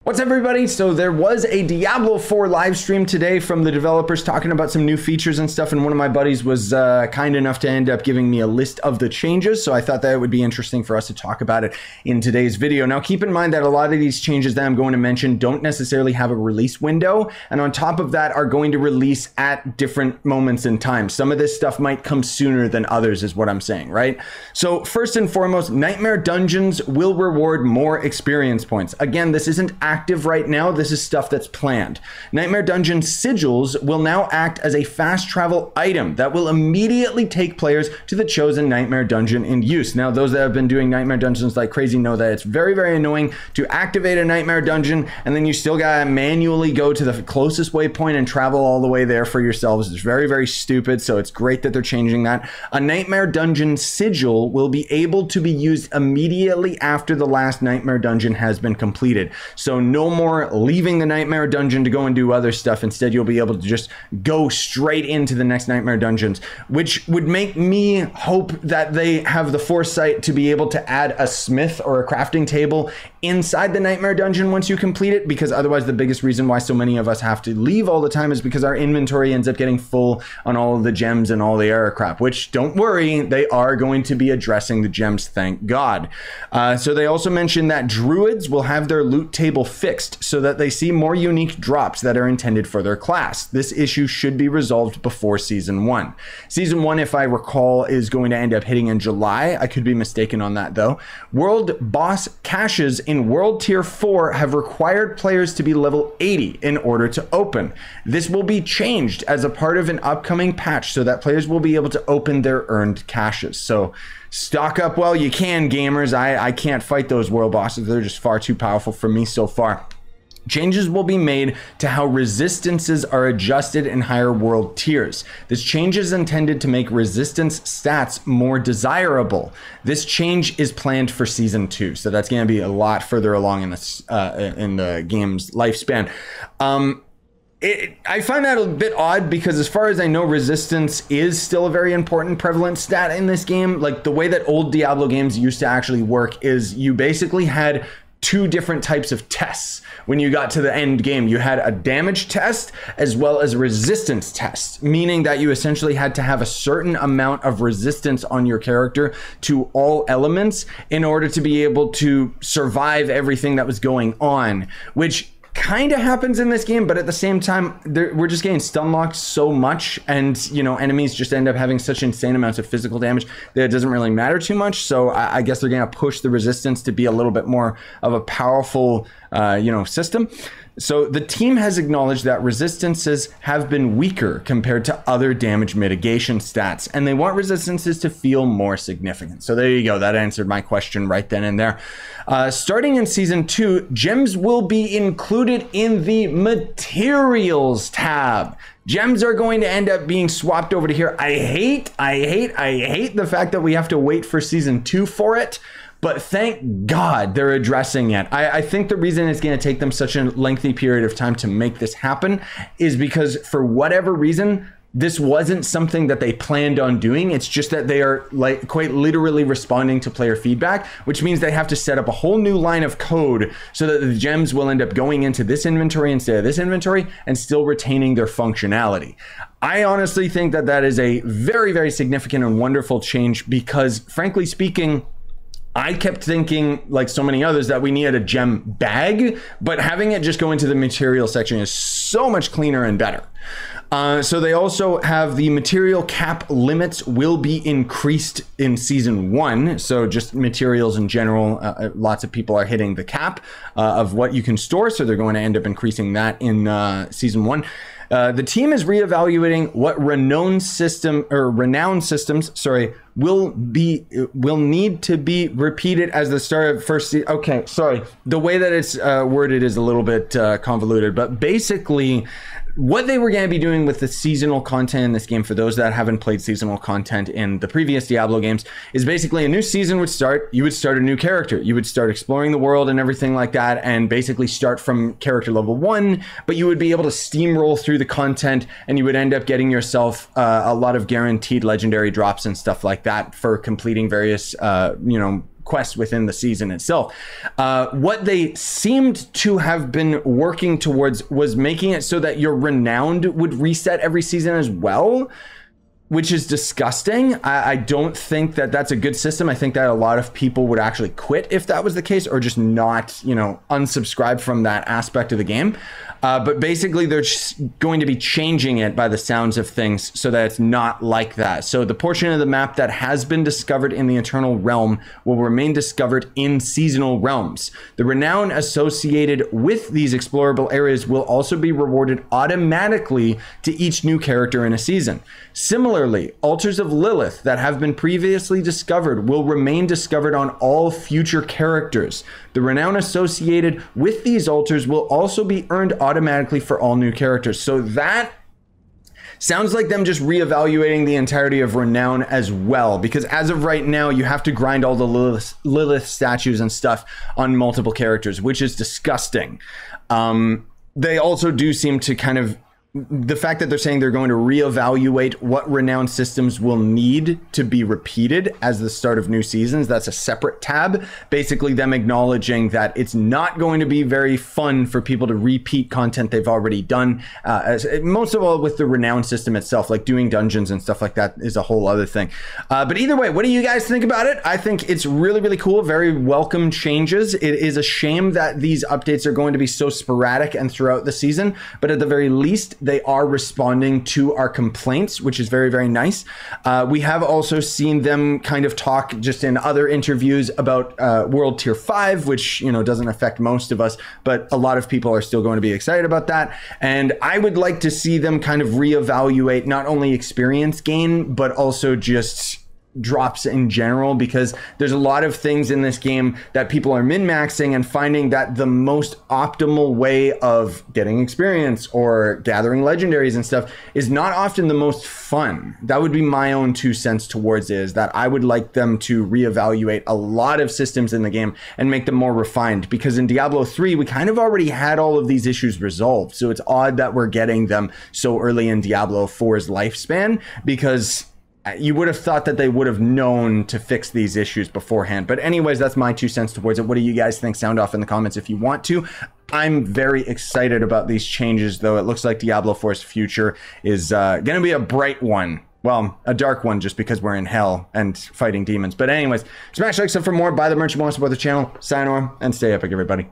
What's up, everybody? So there was a Diablo IV live stream today from the developers talking about some new features and stuff, and one of my buddies was kind enough to end up giving me a list of the changes, so I thought that it would be interesting for us to talk about it in today's video. Now, keep in mind that a lot of these changes that I'm going to mention don't necessarily have a release window, and on top of that are going to release at different moments in time. Some of this stuff might come sooner than others is what I'm saying, right? So first and foremost, Nightmare Dungeons will reward more experience points. Again, this isn't active right now. This is stuff that's planned. Nightmare Dungeon sigils will now act as a fast travel item that will immediately take players to the chosen Nightmare Dungeon in use. Now, those that have been doing Nightmare Dungeons like crazy know that it's very, very annoying to activate a Nightmare Dungeon, and then you still gotta manually go to the closest waypoint and travel all the way there for yourselves. It's very, very stupid, so it's great that they're changing that. A Nightmare Dungeon sigil will be able to be used immediately after the last Nightmare Dungeon has been completed. So no more leaving the Nightmare Dungeon to go and do other stuff. Instead, you'll be able to just go straight into the next Nightmare Dungeons, which would make me hope that they have the foresight to be able to add a smith or a crafting table inside the Nightmare Dungeon once you complete it, because otherwise the biggest reason why so many of us have to leave all the time is because our inventory ends up getting full on all of the gems and all the error crap, which, don't worry, they are going to be addressing the gems, thank God. So they also mentioned that Druids will have their loot table fixed so that they see more unique drops that are intended for their class. This issue should be resolved before Season 1. Season 1, if I recall, is going to end up hitting in July. I could be mistaken on that, though. World boss caches in World Tier 4 have required players to be level 80 in order to open. This will be changed as a part of an upcoming patch so that players will be able to open their earned caches. So stock up while you can, gamers. I can't fight those world bosses. They're just far too powerful for me so far. Changes will be made to how resistances are adjusted in higher world tiers. This change is intended to make resistance stats more desirable. This change is planned for Season 2, so that's going to be a lot further along in this in the game's lifespan. I find that a bit odd because, as far as I know, resistance is still a very important prevalent stat in this game. Like, the way that old Diablo games used to actually work is you basically had two different types of tests. When you got to the end game, you had a damage test as well as a resistance test, meaning that you essentially had to have a certain amount of resistance on your character to all elements in order to be able to survive everything that was going on, which kind of happens in this game, but at the same time, we're just getting stun locked so much, and you know, enemies just end up having such insane amounts of physical damage that it doesn't really matter too much. So I guess they're gonna push the resistance to be a little bit more of a powerful system. So the team has acknowledged that resistances have been weaker compared to other damage mitigation stats, and they want resistances to feel more significant. So there you go. That answered my question right then and there. Starting in Season 2, gems will be included in the materials tab. Gems are going to end up being swapped over to here. I hate the fact that we have to wait for Season 2 for it. But thank God they're addressing it. I think the reason it's going to take them such a lengthy period of time to make this happen is because, for whatever reason, this wasn't something that they planned on doing. It's just that they are like quite literally responding to player feedback, which means they have to set up a whole new line of code so that the gems will end up going into this inventory instead of this inventory and still retaining their functionality. I honestly think that that is a very, very significant and wonderful change because, frankly speaking, I kept thinking, like so many others, that we needed a gem bag, but having it just go into the material section is so much cleaner and better. So they also have the material cap limits will be increased in Season 1. So just materials in general, lots of people are hitting the cap of what you can store. So they're going to end up increasing that in Season 1. The team is reevaluating what Renown systems, will need to be repeated as the start of first season. Okay, sorry. The way that it's worded is a little bit convoluted, but basically what they were going to be doing with the seasonal content in this game, for those that haven't played seasonal content in the previous Diablo games, is basically a new season would start. You would start a new character. You would start exploring the world and everything like that, and basically start from character level 1, but you would be able to steamroll through the content, and you would end up getting yourself a lot of guaranteed legendary drops and stuff like that for completing various, quests within the season itself. What they seemed to have been working towards was making it so that your renowned would reset every season as well, which is disgusting. I don't think that that's a good system. I think that a lot of people would actually quit if that was the case, or just not, you know, unsubscribe from that aspect of the game. But basically, they're just going to be changing it by the sounds of things so that it's not like that. So the portion of the map that has been discovered in the Eternal Realm will remain discovered in seasonal realms. The renown associated with these explorable areas will also be rewarded automatically to each new character in a season. Similarly, altars of Lilith that have been previously discovered will remain discovered on all future characters. The renown associated with these altars will also be earned automatically for all new characters. So that sounds like them just reevaluating the entirety of Renown as well, because as of right now, you have to grind all the Lilith statues and stuff on multiple characters, which is disgusting. They also do seem to kind of, the fact that they're saying they're going to reevaluate what Renown systems will need to be repeated as the start of new seasons, that's a separate tab. Basically them acknowledging that it's not going to be very fun for people to repeat content they've already done. Most of all with the Renown system itself, like doing dungeons and stuff like that is a whole other thing. But either way, what do you guys think about it? I think it's really, really cool. Very welcome changes. It is a shame that these updates are going to be so sporadic and throughout the season, but at the very least, they are responding to our complaints, which is very, very nice. We have also seen them kind of talk just in other interviews about World Tier 5, which, you know, doesn't affect most of us, but a lot of people are still going to be excited about that. And I would like to see them kind of reevaluate not only experience gain, but also just drops in general, because there's a lot of things in this game that people are min-maxing and finding that the most optimal way of getting experience or gathering legendaries and stuff is not often the most fun. That would be my own 2 cents towards it, is that I would like them to reevaluate a lot of systems in the game and make them more refined, because in Diablo 3 we kind of already had all of these issues resolved. So it's odd that we're getting them so early in Diablo 4's lifespan, because you would have thought that they would have known to fix these issues beforehand. But anyways, that's my 2 cents towards it. What do you guys think? Sound off in the comments if you want to. I'm very excited about these changes, though. It looks like Diablo 4's future is going to be a bright one. Well, a dark one, just because we're in hell and fighting demons. But anyways, smash like, sub for more. Buy the merch if you want to support the channel. Sayonara and stay epic, everybody.